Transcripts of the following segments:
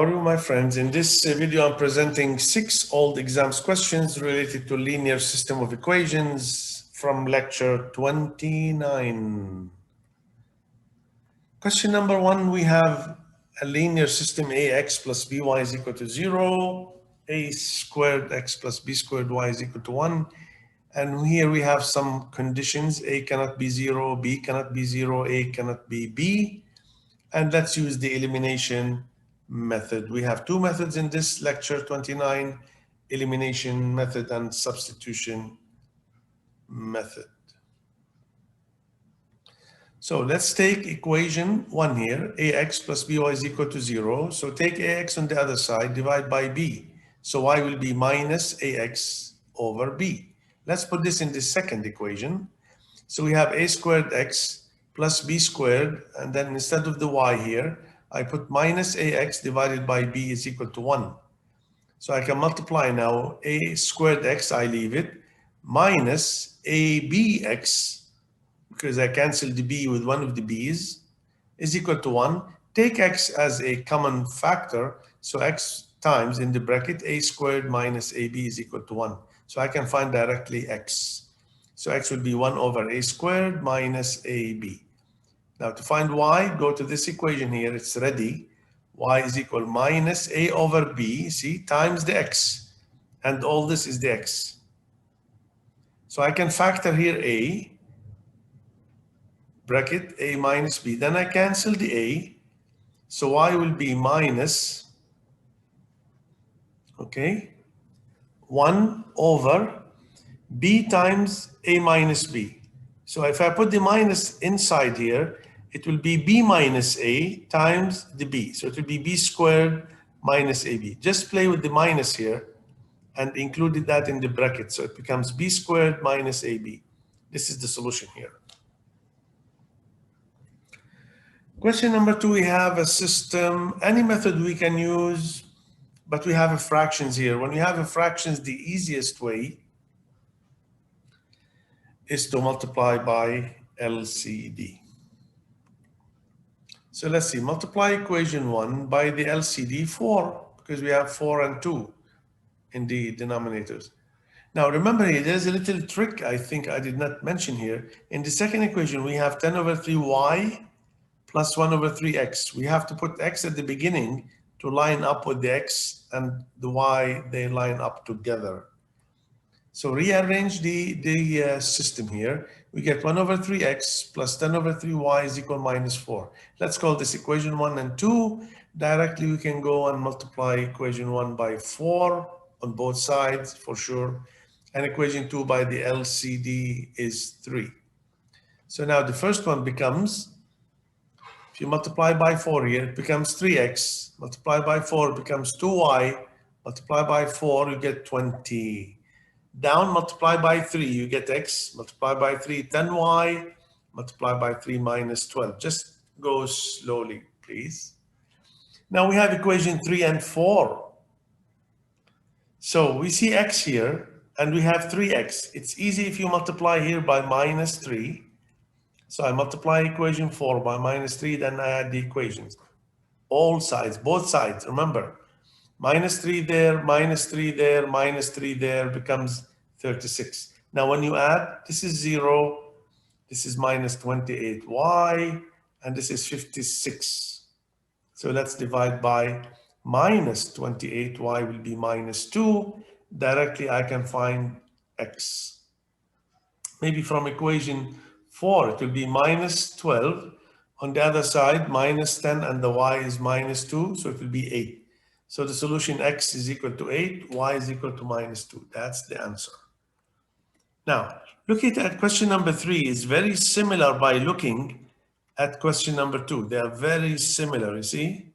How are you, my friends? In this video, I'm presenting 6 old exams questions related to linear system of equations from lecture 29. Question number 1, we have a linear system ax plus by is equal to 0, a squared x plus b squared y is equal to 1. And here we have some conditions. A cannot be 0, b cannot be 0, a cannot be b. And let's use the elimination method. We have 2 methods in this lecture 29, elimination method and substitution method. So let's take equation 1 here, ax plus by is equal to 0. So take ax on the other side, divide by b. So y will be minus ax over b. Let's put this in the second equation. So we have a squared x plus b squared, and then instead of the y here, I put minus ax divided by b is equal to 1. So I can multiply now a squared x, I leave it, minus abx, because I cancel the b with one of the b's, is equal to 1. Take x as a common factor, so x times in the bracket a squared minus ab is equal to 1. So I can find directly x. So x will be 1 over a squared minus ab. Now to find y, go to this equation here, it's ready. Y is equal minus a over b, see, times the x. And all this is the x. So I can factor here a, bracket a minus b. Then I cancel the a. So y will be minus, okay, 1 over b times a minus b. So if I put the minus inside here, it will be b minus a times the b. So it will be b squared minus ab. Just play with the minus here and included that in the bracket. So it becomes b squared minus ab. This is the solution here. Question number 2, we have a system, any method we can use, but we have a fractions here. When you have a fractions, the easiest way is to multiply by LCD. So let's see, multiply equation 1 by the LCD 4, because we have 4 and 2 in the denominators. Now remember here, there's a little trick I think I did not mention here. In the second equation, we have 10 over 3y plus 1 over 3x. We have to put x at the beginning to line up with the x and the y, they line up together. So rearrange the system here. We get 1 over 3x plus 10 over 3y is equal minus 4. Let's call this equation 1 and 2. Directly we can go and multiply equation 1 by 4 on both sides for sure. And equation 2 by the LCD is 3. So now the first one becomes, if you multiply by 4 here, it becomes 3x. Multiply by 4 becomes 2y. Multiply by 4, you get 20. Down, multiply by 3, you get x. Multiply by 3, 10y. Multiply by 3 minus 12. Just go slowly, please. Now we have equation 3 and 4. So we see x here, and we have 3x. It's easy if you multiply here by minus 3. So I multiply equation 4 by minus 3, then I add the equations. All sides, both sides, remember. Minus 3 there, minus 3 there, minus 3 there becomes 36. Now when you add, this is 0, this is minus 28y, and this is 56. So let's divide by minus 28y will be minus 2. Directly I can find x. Maybe from equation 4, it will be minus 12. On the other side, minus 10, and the y is minus 2, so it will be 8. So the solution x is equal to 8, y is equal to minus 2. That's the answer. Now, looking at question number 3 is very similar by looking at question number 2. They are very similar, you see?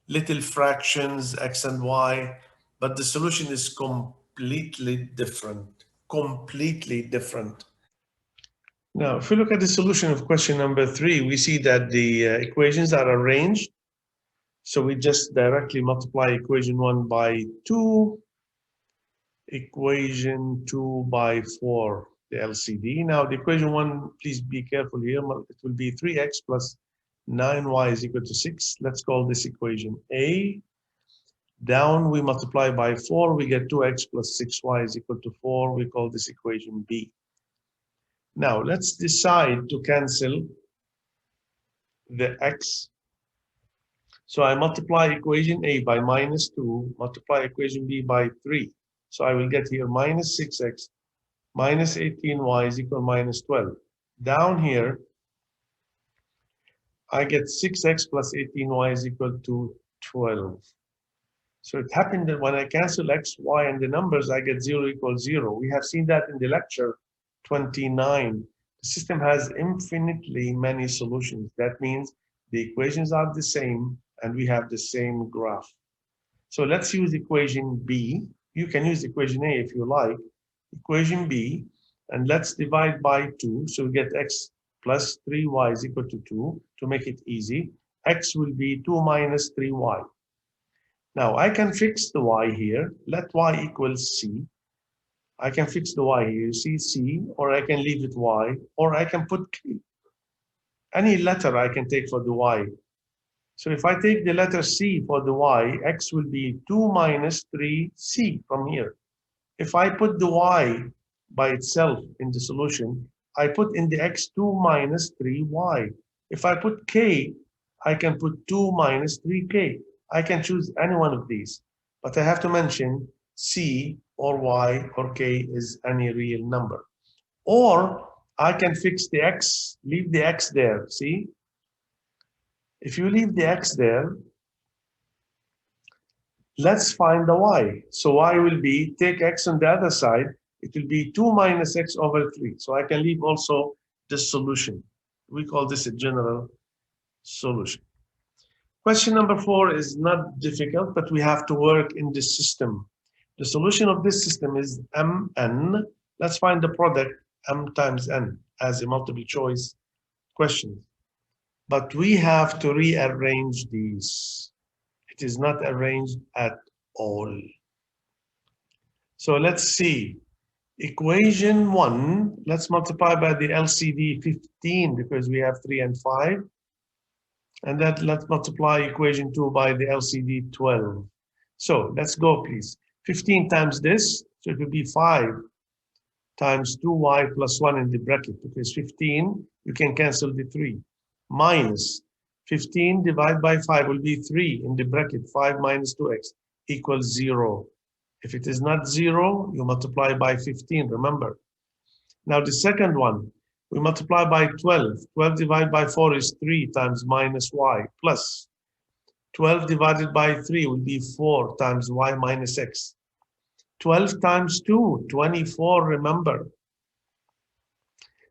Little fractions, x and y, but the solution is completely different. Completely different. Now, if we look at the solution of question number 3, we see that the equations are arranged. So we just directly multiply equation 1 by 2, equation 2 by 4, the LCD. Now the equation 1, please be careful here. It will be 3x plus 9y is equal to 6. Let's call this equation A. Down, we multiply by 4, we get 2x plus 6y is equal to 4. We call this equation B. Now, let's decide to cancel the x. So I multiply equation A by minus 2, multiply equation B by 3. So I will get here minus 6x minus 18y is equal to minus 12. Down here, I get 6x plus 18y is equal to 12. So it happened that when I cancel x, y, and the numbers, I get 0 equals 0. We have seen that in the lecture 29. The system has infinitely many solutions. That means the equations are the same, and we have the same graph. So let's use equation B. You can use equation A if you like. Equation B, and let's divide by 2. So we get x plus 3y is equal to 2. To make it easy, x will be 2 minus 3y. Now I can fix the y here. Let y equal c. I can fix the y here. You see c, or I can leave it y, or I can put k. Any letter I can take for the y. So if I take the letter c for the y, x will be 2 minus 3c from here. If I put the y by itself in the solution, I put in the x 2 minus 3y. If I put k, I can put 2 minus 3k. I can choose any one of these, but I have to mention c or y or k is any real number. Or I can fix the x, leave the x there, see? If you leave the x there, let's find the y. So y will be, take x on the other side, it will be 2 minus x over 3. So I can leave also this solution. We call this a general solution. Question number 4 is not difficult, but we have to work in this system. The solution of this system is mn. Let's find the product m times n as a multiple choice question. But we have to rearrange these. It is not arranged at all. So let's see. Equation 1, let's multiply by the LCD 15 because we have 3 and 5. And then let's multiply equation 2 by the LCD 12. So let's go, please. 15 times this, so it will be 5 times 2y plus 1 in the bracket, because 15, you can cancel the 3. Minus 15 divided by 5 will be 3 in the bracket, 5 minus 2x equals 0. If it is not 0, you multiply by 15, remember. Now the second one, we multiply by 12. 12 divided by 4 is 3 times minus y plus 12 divided by 3 will be 4 times y minus x. 12 times 2, 24, remember.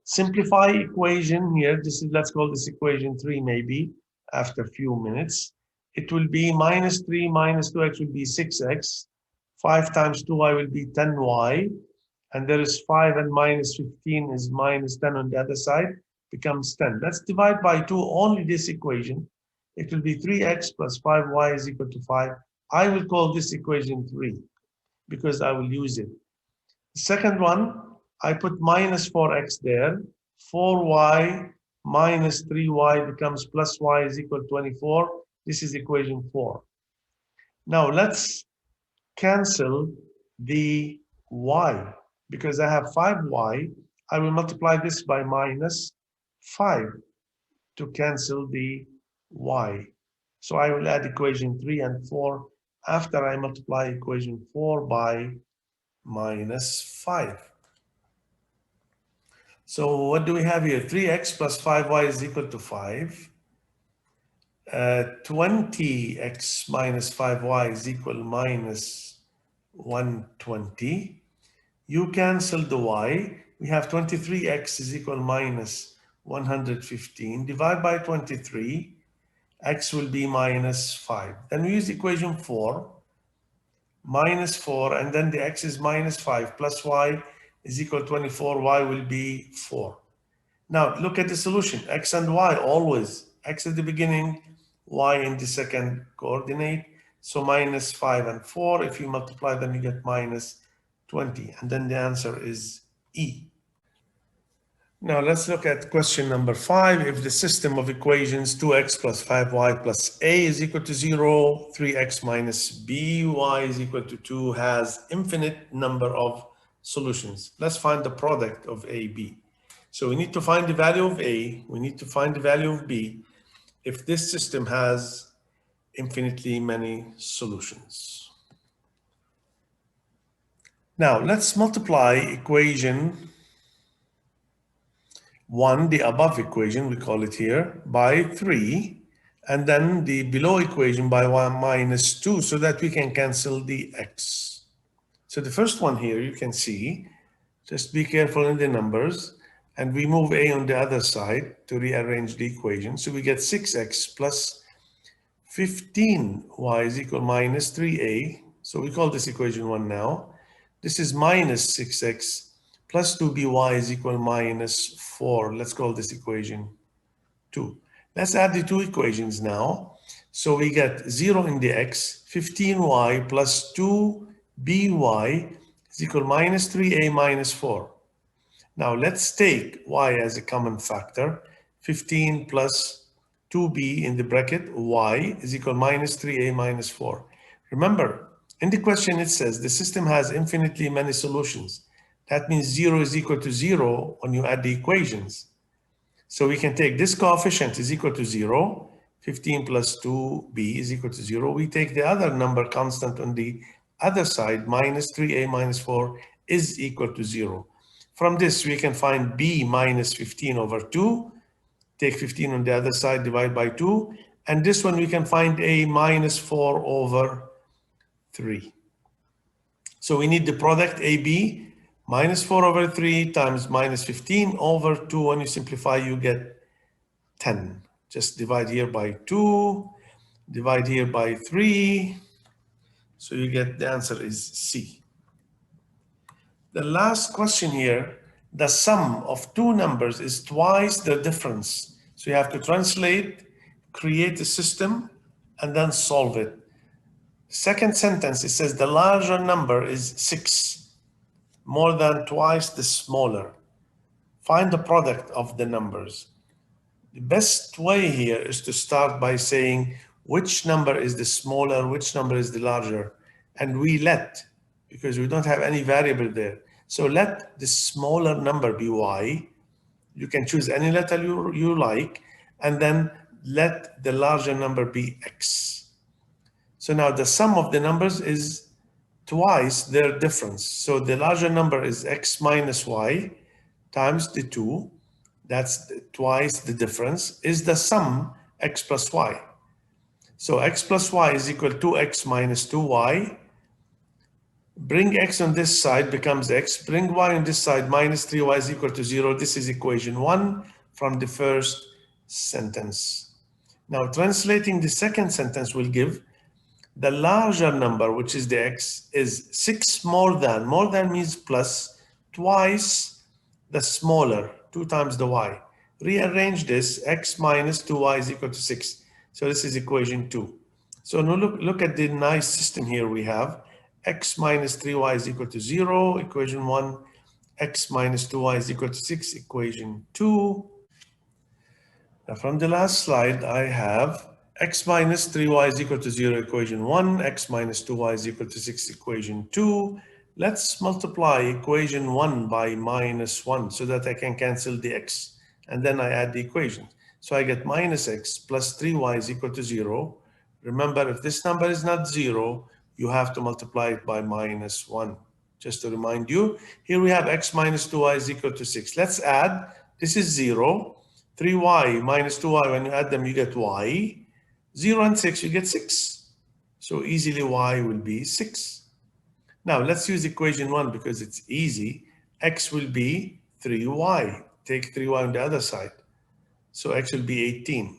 Simplify equation here. This is, let's call this equation 3 maybe after a few minutes. It will be minus 3 minus 2x will be 6x. 5 times 2y will be 10y. And there is 5 and minus 15 is minus 10 on the other side, becomes 10. Let's divide by 2 only this equation. It will be 3x plus 5y is equal to 5. I will call this equation 3 because I will use it. The second one, I put minus 4x there. 4y minus 3y becomes plus y is equal to 24. This is equation 4. Now let's cancel the y. Because I have 5y, I will multiply this by minus 5 to cancel the y. So I will add equation 3 and 4 after I multiply equation 4 by minus 5. So what do we have here? 3x plus 5y is equal to 5. 20x minus 5y is equal minus 120. You cancel the y. We have 23x is equal minus 115. Divide by 23. X will be minus 5. Then we use equation 4. Minus 4. And then the x is minus 5 plus y is equal to 24. Y will be 4. Now look at the solution. X and y always. X at the beginning. Y in the second coordinate. So minus 5 and 4. If you multiply them, you get minus 20, and then the answer is E. Now let's look at question number 5. If the system of equations 2x plus 5y plus a is equal to 0, 3x minus by is equal to 2 has infinite number of solutions. Let's find the product of a, b. So we need to find the value of a, we need to find the value of b if this system has infinitely many solutions. Now let's multiply equation 1, the above equation, we call it here, by 3, and then the below equation by 1 minus 2, so that we can cancel the x. So the first one here, you can see, just be careful in the numbers, and we move a on the other side to rearrange the equation. So we get 6x plus 15y is equal minus 3a. So we call this equation 1 now. This is minus 6x plus 2by is equal minus 4. Let's call this equation 2. Let's add the two equations now. So we get 0 in the x, 15y plus 2by is equal minus 3a minus 4. Now let's take y as a common factor. 15 plus 2b in the bracket, y is equal minus 3a minus 4. Remember, in the question it says the system has infinitely many solutions. That means 0 is equal to 0 when you add the equations. So we can take this coefficient is equal to 0, 15 plus 2b is equal to 0. We take the other number constant on the other side, minus 3a minus 4 is equal to 0. From this, we can find b minus 15 over 2. Take 15 on the other side, divide by 2. And this one, we can find a minus 4 over 3. So we need the product ab. Minus 4 over 3 times minus 15 over 2. When you simplify, you get 10. Just divide here by 2, divide here by 3. So you get the answer is C. The last question here, the sum of two numbers is twice the difference. So you have to translate, create a system, and then solve it. Second sentence, it says the larger number is 6. More than twice the smaller. Find the product of the numbers. The best way here is to start by saying which number is the smaller, which number is the larger. And we let, because we don't have any variable there. So let the smaller number be y. You can choose any letter you like, and then let the larger number be x. So now the sum of the numbers is twice their difference. So the larger number is x minus y times the 2. That's twice the difference is the sum x plus y. So x plus y is equal to x minus 2y. Bring x on this side becomes x. Bring y on this side minus 3y is equal to 0. This is equation 1 from the first sentence. Now translating the second sentence will give the larger number, which is the x, is 6 more than means plus, twice the smaller, 2 times the y. Rearrange this, x minus 2y is equal to 6. So this is equation 2. So now look at the nice system here we have. X minus 3y is equal to 0, equation 1. X minus 2y is equal to 6, equation 2. Now from the last slide, I have x minus 3y is equal to 0, equation 1. X minus 2y is equal to 6, equation 2. Let's multiply equation 1 by minus 1 so that I can cancel the x. And then I add the equations. So I get minus x plus 3y is equal to 0. Remember, if this number is not 0, you have to multiply it by minus 1. Just to remind you, here we have x minus 2y is equal to 6. Let's add. This is 0. 3y minus 2y, when you add them, you get y. 0 and 6, you get 6. So easily y will be 6. Now let's use equation 1 because it's easy. X will be 3y. Take 3y on the other side. So x will be 18.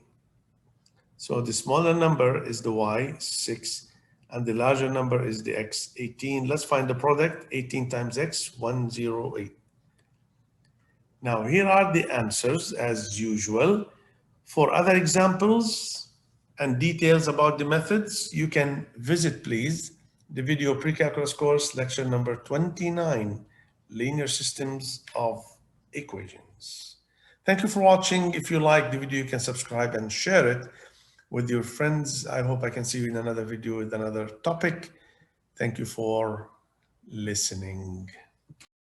So the smaller number is the y, 6, and the larger number is the x, 18. Let's find the product. 18 times x, 108. Now here are the answers as usual. For other examples and details about the methods, you can visit, please, the video pre-calculus course, lecture number 29, Linear Systems of Equations. points. Thank you for watching. If you like the video, you can subscribe and share it with your friends. I hope I can see you in another video with another topic. Thank you for listening.